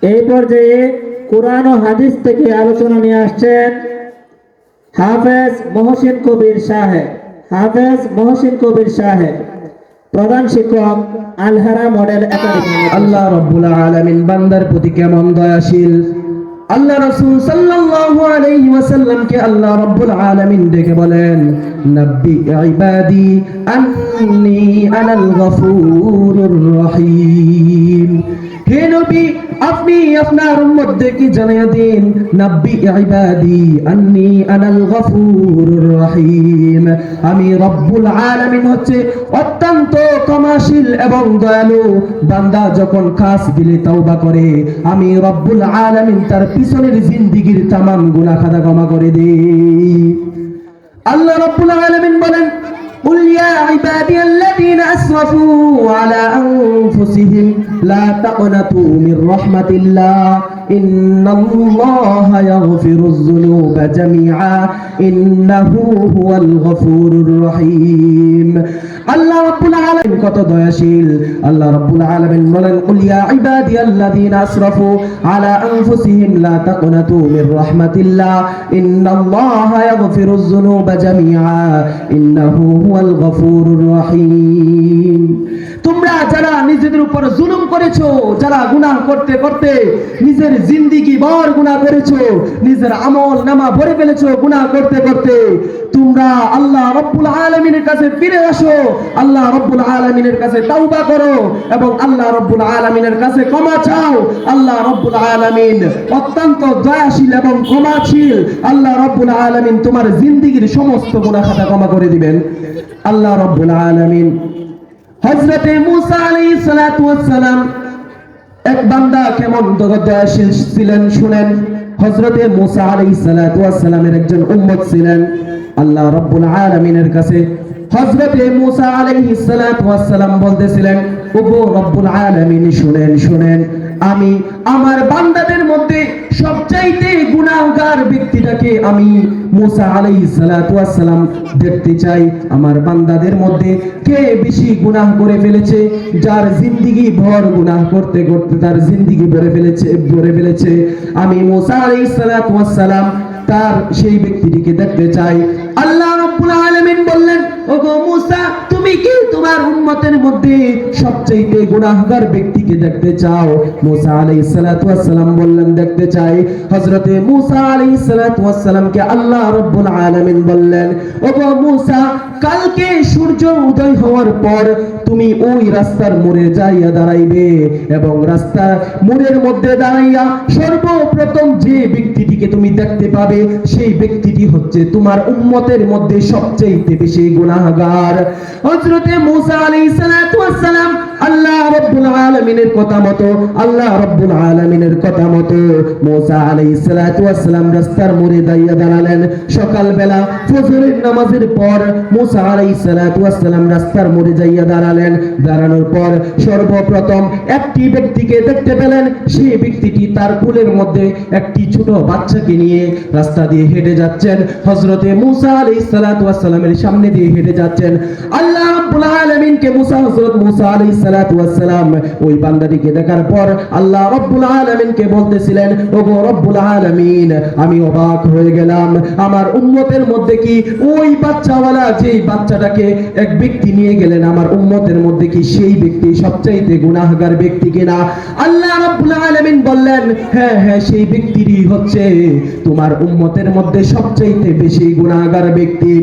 এই পর্যায়ে কোরআন ও হাদিস থেকে আলোচনা নিয়ে আসছেন হাফেজ মহসিন কবির সাহেব। হাফেজ মহসিন কবির সাহেব, প্রধান শিক্ষক, আলহারা মডেল একাডেমি। আল্লাহ রাব্বুল আলামিন বান্দার প্রতি কেমন দয়াশীল। আল্লাহ রাসূল সাল্লাল্লাহু আলাইহি ওয়াসাল্লামকে আল্লাহ রাব্বুল আলামিন ডেকে বলেন, নাব্বি ইবাদি আন্নী আনাল গফুরুর রহিম। হে নবী, আপনি আপনার উম্মতদেরকে জানিয়ে দিন, নাব্বি ইবাদি আন্নী আনাল গফুরুর রহিম। আমি রব্বুল আলামিন হচ্ছে অত্যন্ত ক্ষমাশীল এবং দয়ালু। বান্দা যখন খাস দিলে তওবা করে, আমি রব্বুল আলামিন তার পিছনের জিন্দেগীর तमाम গুনাহ খাতা ক্ষমা করে দেই। আল্লাহ রব্বুল আলামিন বলেন, قل يا عبادي الذين أسرفوا على أنفسهم لا تقنطوا من رحمة الله إن الله يغفر الذنوب جميعا إنه هو الغفور الرحيم। আল্লাহ রাব্বুল আলামিন কত দয়াশীল। আল্লাহ রাব্বুল আলামিন বলেন, কুল ইয়া ইবাদিয়াল্লাযীনা আসরাফু আলা আনফুসিহিম লা তাকনাতু মির রাহমাতিল্লাহ ইন্নাল্লাহা ইয়াগফিরুয যুনুবা জামিআ ইন্নাহু হুয়াল গফুরুর রহিম। তোমরা যারা নিজেদের উপর জুলুম করেছো, যারা গুনাহ করতে করতে নিজের জিন্দেগি ভর গুনাহ করেছো, নিজের আমল নামা ভরে ফেলেছো গুনাহ করতে করতে, তোমরা আল্লাহ রাব্বুল আলামিনের কাছে ফিরে আসো, আল্লাহ রাব্বুল আলামিনের কাছে তাওবা করো এবং আল্লাহ রাব্বুল আলামিনের কাছে ক্ষমা চাও। আল্লাহ রাব্বুল আলামিন অত্যন্ত দয়াশীল এবং ক্ষমাশীল। আল্লাহ রাব্বুল আলামিন তোমার জিন্দেগীর সমস্ত গুনাহ খাতা ক্ষমা করে দিবেন। আল্লাহ রাব্বুল আলামিন হযরতে মূসা আলাইহিস সালাতু ওয়াস সালাম এক বান্দা কেমন দয়াশীল ছিলেন শুনেন। হযরতে মূসা আলাইহিস সালাতু ওয়াস সালামের একজন উম্মত ছিলেন। আল্লাহ রাব্বুল আলামিনের কাছে হযরতে মূসা আলাইহিস সালাতু ওয়াস সালাম বলতেছিলেন, ওগো রব্বুল আলামিন শুনেন শুনেন, আমি আমার বান্দাদের মধ্যে সবচাইতে গুনাহগার ব্যক্তিটাকে আমি মূসা আলাইহিস সালাতু ওয়াস সালাম দেখতে চাই। আমার বান্দাদের মধ্যে কে বেশি গুনাহ করে ফেলেছে, যার জিন্দেগি ভর গুনাহ করতে করতে তার জিন্দেগি ভরে ফেলেছে। আমি মূসা আলাইহিস সালাতু ওয়াস সালাম তার সেই ব্যক্তিটিকে দেখতে চাই। আল্লাহ রাব্বুল আলামিন বললেন, ওগো মূসা, তুমি কি তোমার উম্মতের মধ্যে সবচেয়ে গুনাহগার ব্যক্তিকে দেখতে চাও? মূসা আলাইহিস সালাতু ওয়াস সালাম বললেন, দেখতে চাই। হযরতে মূসা আলাইহিস সালাতু ওয়াস সালামকে আল্লাহ রাব্বুল আলামিন বললেন, ওগো মূসা, কালকে সূর্য উদয় হওয়ার পর তুমি ওই রাস্তার মোড়ে যাইয়া দাঁড়াইবে এবং রাস্তার মোড়ের মধ্যে দাঁড়াইয়া সর্বপ্রথম যে ব্যক্তিটিকে তুমি দেখতে পাবে, সেই ব্যক্তিটি হচ্ছে তোমার উম্মতের মধ্যে সবচেয়ে বেশি গুনাহগার। হযরতে মূসা আলাইহিস সালাতু ওয়াস সালাম আল্লাহ রাব্বুল আলামিনের কথা মতো মূসা আলাইহিস সালাতু ওয়াস সালাম রাস্তার মোড়ে দাঁড়ালেন। সকালবেলা ফজরের নামাজের পর মূসা আলাইহিস সালাতু ওয়াস সালাম রাস্তার মোড়ে যাইয়া দাঁড়ালেন। দাঁড়ানোর পর সর্বপ্রথম একটি ব্যক্তিকে দেখতে পেলেন। সেই ব্যক্তিটি তার কোলের মধ্যে একটি ছোট বাচ্চাকে নিয়ে রাস্তা দিয়ে হেঁটে যাচ্ছেন। হযরতে মূসা আলাইহিস সালাতু ওয়াস সালামের সামনে দিয়ে হেঁটে যাচ্ছেন। আল্লাহ রাব্বুল আলামিনকে হযরত মূসা আলাইহিস সালাতু ওয়াস সালাম ওই বান্দাটিকে দেখার পর আল্লাহ রাব্বুল আলামিনকে বলতেছিলেন, ওগো রব্বুল আলামিন, আমি অবাক হয়ে গেলাম, আমার উম্মতের মধ্যে কি ওই বাচ্চাওয়ালা যেই বাচ্চাটাকে এক ব্যক্তি নিয়ে গেলেন, আমার উম্মতের মধ্যে কি সেই ব্যক্তি সবচাইতে গুনাহগার ব্যক্তি কিনা? আল্লাহ রাব্বুল আলামিন বললেন, হ্যাঁ হ্যাঁ, সেই ব্যক্তিরই হচ্ছে তোমার উম্মতের মধ্যে সবচাইতে বেশি গুনাহগার ব্যক্তি।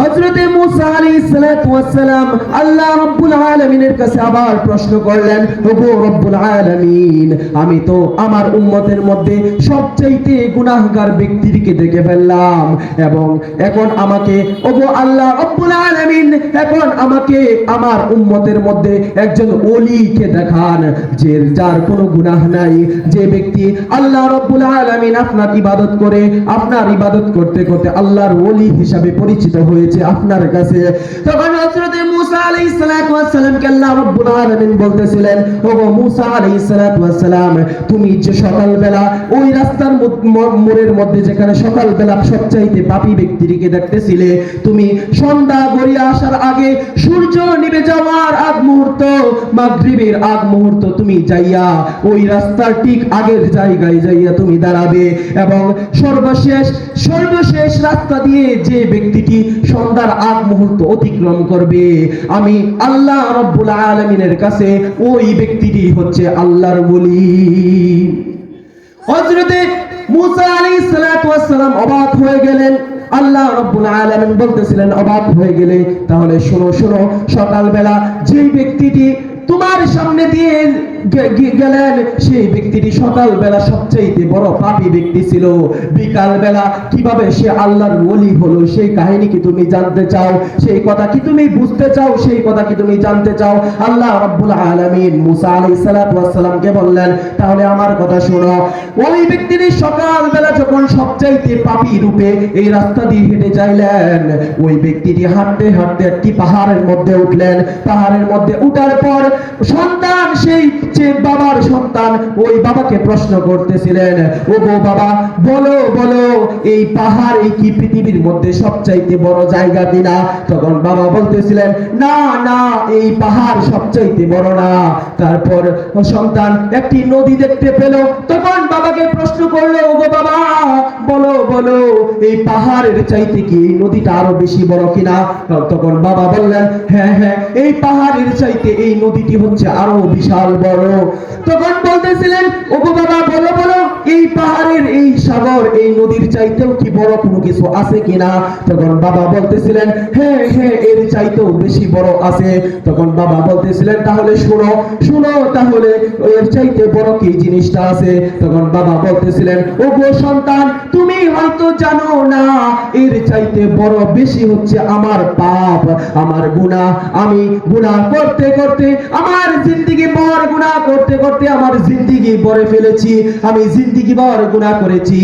হযরতে মূসা আলাইহিস সালাতু ওয়াস সালাম আল্লাহ রাব্বুল আলামিনের কাছে আবার প্রশ্ন করলেন, ওগো রব্বুল আলামিন, আমি তো আমার উম্মতের মধ্যে সবচাইতে গুনাহগার ব্যক্তিকে দেখে ফেললাম এবং এখন আমাকে, ওগো আল্লাহ রাব্বুল আলামিন, এখন আমাকে আমার উম্মতের মধ্যে একজন ওলিকে দেখান, যার কোনো গুনাহ নাই, যে ব্যক্তি আল্লাহ রাব্বুল আলামিন আপনার ইবাদত করতে করতে আল্লাহর ওলি হিসাবে পরিচিত হয়ে হয়েছে আপনার কাছে। তখন হযরত মূসা আলাইহিস সালাতু ওয়াস সালামকে আল্লাহ রাব্বুল আলামিন বলতেছিলেন, ওগো মূসা আলাইহিস সালাতু ওয়াস সালাম, তুমি যে সকালবেলা ওই রাস্তার মোড়ের মধ্যে যেখানে সকালবেলা সবচাইতে পাপী ব্যক্তিটিকে দেখতেছিলে, তুমি সন্ধ্যা গড়িয়ে আসার আগে সূর্য নিভে যাওয়ার আগ মুহূর্ত, মাগরিবের আগ মুহূর্ত তুমি যাইয়া ওই রাস্তার ঠিক আগের জায়গায় যাইয়া তুমি দাঁড়াবে এবং সর্বশেষ রাস্তা দিয়ে যে ব্যক্তিটি সন্ধ্যার আগ মুহূর্ত অতিক্রম করবে, আমি আল্লাহ রাব্বুল আলামিনের কাছে ওই ব্যক্তিটি হচ্ছে আল্লাহর ওলি। হযরতে মূসা আলাইহিস সালাতু ওয়াস সালাম অবাক হয়ে গেলেন। আল্লাহ রাব্বুল আলামিন বলতেছিলেন, অবাক হয়ে গেলে তাহলে শোনো শোনো, সকালবেলা যে ব্যক্তিটি তোমার সামনে দিয়ে গেলেন সেই ব্যক্তিটি সকালবেলা সবচেয়ে বড় পাপী ব্যক্তি ছিল। বিকালবেলা কিভাবে সে আল্লাহর ওলি হলো সেই কাহিনী কি তুমি জানতে চাও? সেই কথা কি তুমি বুঝতে চাও? সেই কথা কি তুমি জানতে চাও? আল্লাহ রাব্বুল আলামিন মূসা আলাইহিস সালাতু ওয়াস সালামকে বললেন, তাহলে আমার কথা শোনো, ওই ব্যক্তিটি সকালবেলা যখন সবচেয়ে পাপী রূপে এই রাস্তা দিয়ে হেঁটে যাইলেন, ওই ব্যক্তিটি হাঁটতে হাঁটতে একটি পাহাড়ের মধ্যে উঠলেন। পাহাড়ের মধ্যে উঠার পর সন্তান, সেই যে বাবার সন্তান, ওই বাবাকে প্রশ্ন করতেছিলেন, ও গো বাবা, বলো বলো, এই পাহাড় এই কি পৃথিবীর মধ্যে সবচাইতে বড় জায়গা কিনা? তখন বাবা বলতেছিলেন, না না, এই পাহাড় সবচাইতে বড় না। তারপর সন্তান একটি নদী দেখতে পেল, তখন বাবাকে প্রশ্ন করলো, ও গো বাবা, বলো বলো, এই পাহাড়ের চাইতে কি এই নদীটা আরো বেশি বড় কিনা? তখন বাবা বললেন, হ্যাঁ হ্যাঁ, এই পাহাড়ের চাইতে এই নদীটি হচ্ছে আরো বিশাল বড়। তখন বলতেছিলেন, ওগো বাবা, বলো বলো, এই পাহাড়ের এই সাগর এই নদীর চাইতেও কি বড় কোনো কিছু আছে কিনা? তখন বাবা বলতেছিলেন, হ্যাঁ হ্যাঁ, এর চাইতেও বেশি বড় আছে। তখন বাবা বলতেছিলেন, তাহলে শোনো শোনো, তাহলে এর চাইতে বড় কি জিনিসটা আছে? তখন বাবা বলতেছিলেন, ওগো সন্তান, তুমি হয়তো জানো না, এর চাইতে বড় বেশি হচ্ছে আমার পাপ, আমার গুনাহ। আমি গুনাহ করতে করতে আমার জিন্দেগি ভর গুনাহ করতে করতে আমার জিন্দেগি ভরে ফেলেছি। আমি জিন্দেগি ভর গুনাহ করেছি।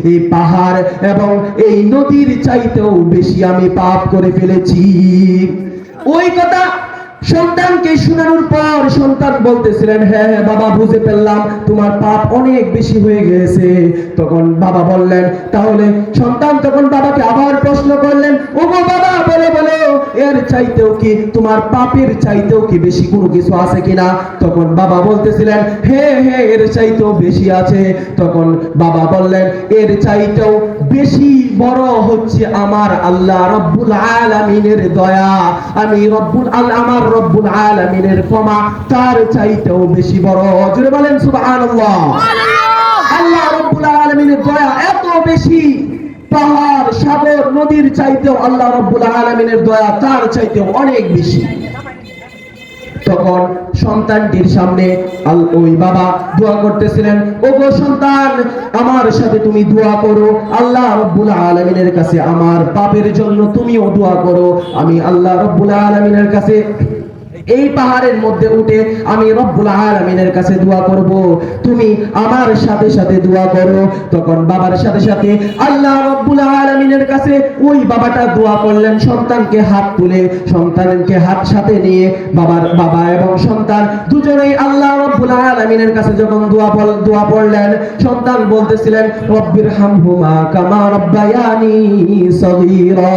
এই পাহাড় এবং এই নদীর চাইতেও বেশি আমি পাপ করে ফেলেছি। ওই কথা সন্তানকে শোনানোর পর সন্তান বলতেছিলেন, হ্যাঁ হ্যাঁ বাবা, বুঝে ফেললাম, তোমার পাপ অনেক বেশি হয়ে গেছে। তখন বাবা বললেন, তাহলে সন্তান তখন বাবাকে আবার প্রশ্ন করলেন, ওগো বাবা, বলো বলো, এর চাইতেও কি, তোমার পাপের চাইতেও কি বেশি কোনো কিছু আছে কিনা? তখন বাবা বলতেছিলেন, হ্যাঁ হ্যাঁ, এর চাইতেও বেশি আছে। তখন বাবা বললেন, এর চাইতেও বেশি বড় হচ্ছে আমার আল্লাহ রব্বুল আলামিনের দয়া। আমি আমার রব্বুল আলামিনের ক্ষমা তার চাইতেও বেশি বড়। জোরে বলেন সুবহানাল্লাহ। আল্লাহ রব্বুল আলামিনের দয়া এত বেশি, পাহাড় সাগর নদীর চাইতেও আল্লাহ রব্বুল আলামিনের দয়া তার চাইতেও অনেক বেশি। তখন সন্তানটির সামনে ওই বাবা দোয়া করতেছিলেন, ওগো সন্তান, আমার সাথে তুমি দোয়া করো, আল্লাহ রব্বুল আলামিনের কাছে আমার পাপের জন্য তুমিও দোয়া করো। আমি আল্লাহ রব্বুল আলামিনের কাছে এই পাহাড়ের মধ্যে উঠে আমি রব্বুল আলামিনের কাছে দোয়া করব, তুমি আমার সাথে সাথে দোয়া করো। তখন বাবার সাথে সাথে আল্লাহ রব্বুল আলামিনের কাছে ওই বাবাটা দোয়া করলেন। সন্তানকে হাত তুলে, সন্তানকে হাত সাথে নিয়ে বাবা এবং সন্তান দুজনেই আল্লাহ রব্বুল আলামিনের কাছে যখন দোয়া পড়লেন, সন্তান বলতেছিলেন, রব্বির হামহুমা কামা রব্বায়ানি সগীরা।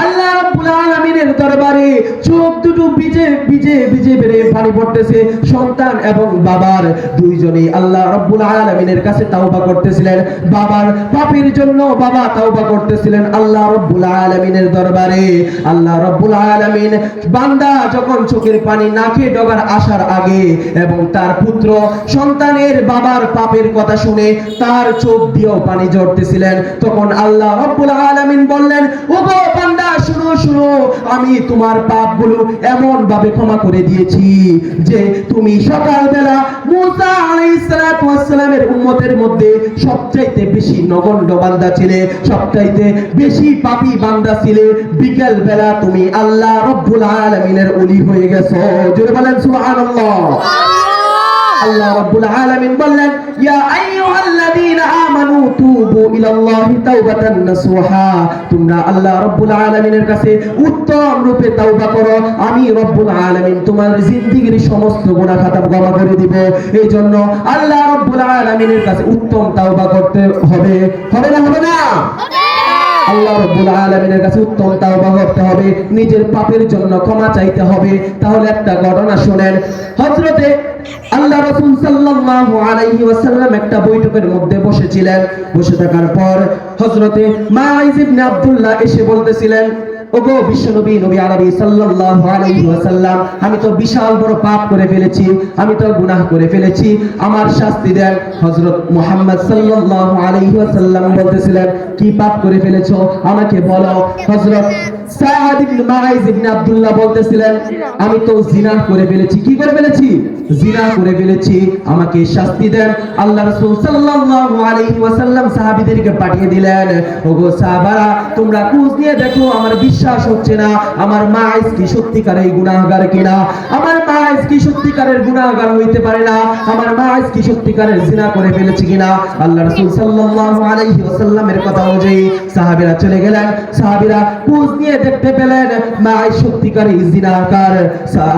আল্লাহ রব্বুল আলামিনের দরবারে চোখ দুটো ভিজে ভিজে ভিজে বেড়ে পানি পড়তেছে। সন্তান এবং বাবার দুইজনেই আল্লাহ রব্বুল আলামিনের কাছে তাওবা করতেছিলেন। বাবার পাপের জন্য বাবা তাওবা করতেছিলেন আল্লাহ রব্বুল আলামিনের দরবারে। আল্লাহ রব্বুল আলামিন বান্দা যখন চোখের পানি নাকে ডগার আসার আগে এবং তার পুত্র সন্তানের বাবার পাপের কথা শুনে তার চোখ দিয়েও পানি ঝরতেছিলেন, তখন আল্লাহ রব্বুল আলামিন বললেন, ওগো বান্দা, শুনো শুনো, আমি তোমার পাপগুলো এমন ভাবে ক্ষমা করে দিয়েছি যে তুমি সকালবেলা মূসা আলাইহিস সালাতু ওয়াস সালামের উম্মতের মধ্যে সবচাইতে বেশি নগণ্য বান্দা ছিলে, সবচাইতে বেশি পাপী বান্দা ছিলে। বিকেল বেলা তুমি আল্লাহ রব্বুল আলামিনের ওলি হয়ে গেছো। জোরে বলেন সুবহানাল্লাহ। আল্লাহ রাব্বুল আলামিন বললেন, ইয়া আইয়ুহাল্লাযীনা আমানু তুবু ইলাল্লাহি তাওবাতান নাসুহা। তোমরা আল্লাহ রাব্বুল আলামিনের কাছে উত্তম রূপে তওবা করো, আমি রব্বুল আলামিন তোমার জিন্দেগীর সমস্ত গুনাহ খাতা ক্ষমা করে দিব। এই জন্য আল্লাহ রাব্বুল আলামিনের কাছে উত্তম তওবা করতে হবে। হবে না? হবে না? আল্লাহ রাব্বুল আলামিনের কাছে উত্তম তাওবা করতে হবে, নিজের পাপের জন্য ক্ষমা চাইতে হবে। তাহলে একটা ঘটনা শুনেন। হযরতে আল্লাহ রাসূল সাল্লাল্লাহু আলাইহি ওয়াসাল্লাম একটা বৈঠকের মধ্যে বসেছিলেন। বসে থাকার পর হযরতে মাইজ ইবনে আব্দুল্লাহ এসে বলতেছিলেন, ওগো বিশ্বনবী নবী আরবি সাল্লাল্লাহু আলাইহি ওয়াসাল্লাম, আমি তো বিশাল বড় পাপ করে ফেলেছি, আমি তো গুনাহ করে ফেলেছি, আমার শাস্তি দেন। হযরত মুহাম্মদ সাল্লাল্লাহু আলাইহি ওয়াসাল্লাম বলতেছিলেন, কি পাপ করে ফেলেছো আমাকে বলো। হযরত সাদ ইবনে মাইজ ইবনে আব্দুল্লাহ বলতেছিলেন, আমি তো জিনা করে ফেলেছি। কি করে ফেলেছি? জিনা করে ফেলেছি, আমাকে শাস্তি দেন। আল্লাহ রাসূল সাল্লাল্লাহু আলাইহি ওয়াসাল্লাম সাহাবীদেরকে পাঠিয়ে দিলেন, ওগো সাহাবারা, তোমরা খোঁজ নিয়ে দেখো, আমার বিশ্বাস হচ্ছে না আমার মাইজ কি সত্যিকারের গুনাহগার কিনা। আমার মাইজ কি সত্যিকারের গুনাহগার হইতে পারে না, আমার মাইজ কি সত্যিকারের জিনা করে ফেলেছে কিনা। আল্লাহ রাসূল সাল্লাল্লাহু আলাইহি ওয়াসাল্লামের কথা অনুযায়ী সাহাবীরা চলে গেলেন। সাহাবীরা খোঁজ নিয়ে দেখতে পেলেন মাইজ সত্যিকারের জিনাকার।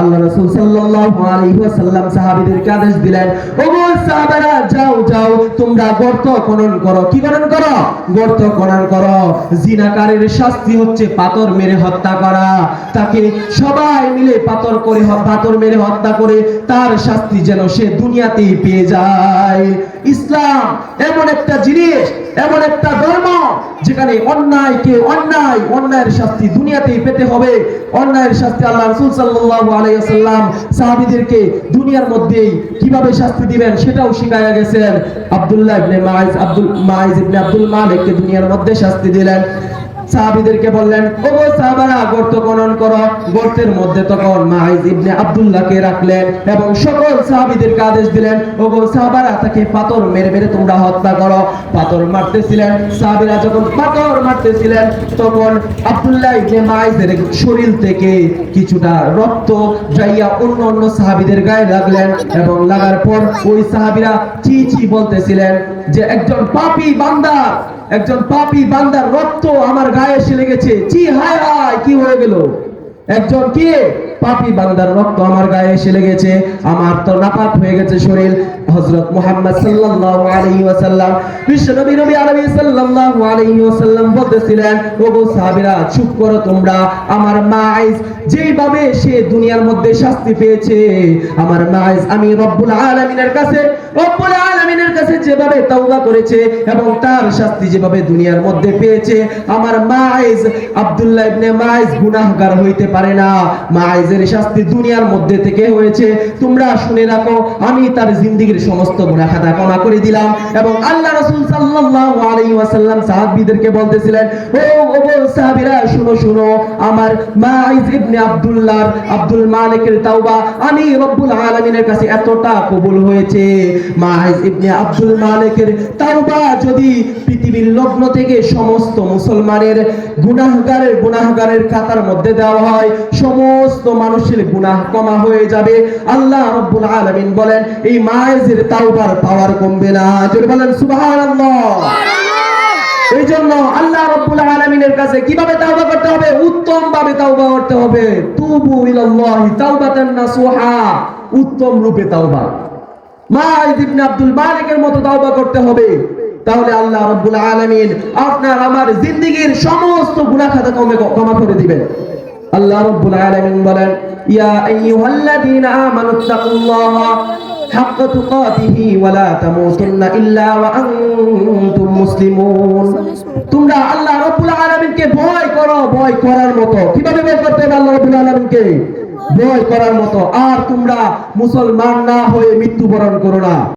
আল্লাহ রাসূল সাল্লাল্লাহু আলাইহি ওয়াসাল্লাম সাহাবীদেরকে আদেশ দিলেন, ওগো সাহাবারা, যাও যাও, তোমরা গর্ত খনন করো। কি খনন করো? গর্ত খনন করো। জিনাকারের শাস্তি হচ্ছে পাথর মেরে হত্যা করা। তাকে সবাই মিলে পাথর মেরে হত্যা করে তার শাস্তি যেন সে দুনিয়াতেই পেয়ে যায়। ইসলাম এমন একটা জিনিস, এমন একটা ধর্ম যেখানে অন্যায়ের শাস্তি দুনিয়াতেই পেতে হবে। অন্যায়ের শাস্তি আল্লাহ রাসূল সাল্লাল্লাহু আলাইহি ওয়াসাল্লাম সাহাবীদেরকে দুনিয়ার মধ্যেই কিভাবে শাস্তি দিবেন সেটাও শিখায়া গেছেন। আব্দুল্লাহ ইবনে মাইজ ইবনে আব্দুল মালিককে দুনিয়ার মধ্যে শাস্তি দিলেন। সাহাবীদেরকে বললেন, ওগো সাহাবারা, গর্ত খনন করো। গর্তের মধ্যে তখন মাইজ ইবনে আব্দুল্লাহকে রাখলেন এবং সকল সাহাবীদেরকে আদেশ দিলেন, ওগো সাহাবারা, তাকে পাথর মেরে মেরে তোমরা হত্যা করো। পাথর মারতেছিলেন। সাহাবীরা যখন পাথর মারতেছিলেন তখন আব্দুল্লাহ ইবনে মাইজের শরীর থেকে কিছুটা রক্ত যাইয়া অন্য সাহাবীদের গায়ে লাগলেন এবং লাগার পর ওই সাহাবীরা চি চি বলতেছিলেন যে একজন পাপী বান্দার রক্ত আমার গায়ে এসে লেগেছে। চি, হায় হায়, কি হয়ে গেল? একজন কে? পাপী বান্দার রক্ত আমার গায়ে এসে লেগেছে, আমার তো নাপাক হয়ে গেছে শরীর। হযরত মুহাম্মদ সাল্লাল্লাহু আলাইহি ওয়াসাল্লাম, বিশ্বনবী নবী আরবি সাল্লাল্লাহু আলাইহি ওয়াসাল্লাম বলতেছিলেন, ওগো সাহাবীরা, চুপ করো তোমরা। আমার মাইজ যেভাবে সে দুনিয়ার মধ্যে শাস্তি পেয়েছে, আমার মাইজ আমি রব্বুল আলামিনের কাছে যেভাবে তওবা করেছে এবং তার শাস্তি যেভাবে দুনিয়ার মধ্যে পেয়েছে, আমার মাইজ আব্দুল্লাহ ইবনে মাইজ গুনাহগার হইতে পারে না। মাইজের শাস্তি দুনিয়ার মধ্যে থেকে হয়েছে। তোমরা শুনে রাখো, আমি তার জিন্দেগীর সমস্ত গুনাহ খাতা ক্ষমা করে দিলাম। এবং আল্লাহ রাসূল সাল্লাল্লাহু আলাইহি ওয়াসাল্লাম সাহাবীদেরকে বলতেছিলেন, ও সাহাবীরা, শুনো, আমার মাইজ ইবনে আব্দুল মালিকের তাওবা আমি রব্বুল আলামিনের কাছে এতটা কবুল হয়েছে। মাইজ ইবনে আব্দুল মালিকের তাওবা যদি পৃথিবীর লগ্ন থেকে সমস্ত মুসলমানের গুনাহগারের খাতার মধ্যে দেওয়া হয়, সমস্ত মানুষের গুনাহ ক্ষমা হয়ে যাবে। আল্লাহ রাব্বুল আলামিন বলেন, এই মাইজের তাওবার পাওয়ার কমবে না। জোরে বলেন সুবহানাল্লাহ। এই জন্য আল্লাহ রাব্বুল আলামিনের কাছে কিভাবে তাওবা করতে হবে? উত্তম ভাবে তাওবা করতে হবে। তুবু ইলাল্লাহি তাওবাতান নাসুহা, উত্তম রূপে তাওবা। মাইজ ইবনে আব্দুল মালিকের মতো তাওবা করতে হবে। তাহলে আল্লাহ রাব্বুল আলামিন আপনার আমার জিন্দেগীর সমস্ত গুনাহ খাতা ক্ষমা করে দিবেন। আল্লাহ রাব্বুল আলামিন বলেন, ইয়া আইয়ুহাল্লাযীনা আমানুত্তাকুল্লাহা হাক্কা তুকাতিহি ওয়া লা তামুতুন্না ইল্লা ওয়া আনতুম মুসলিমুন। তোমরা আল্লাহ রাব্বুল আলামিনকে ভয় করো, ভয় করার মতো। কিভাবে ভয় করতে হবে আল্লাহ রাব্বুল আলামিনকে? ভয় করার মতো। আর তোমরা মুসলমান না হয়ে মৃত্যুবরণ করো না।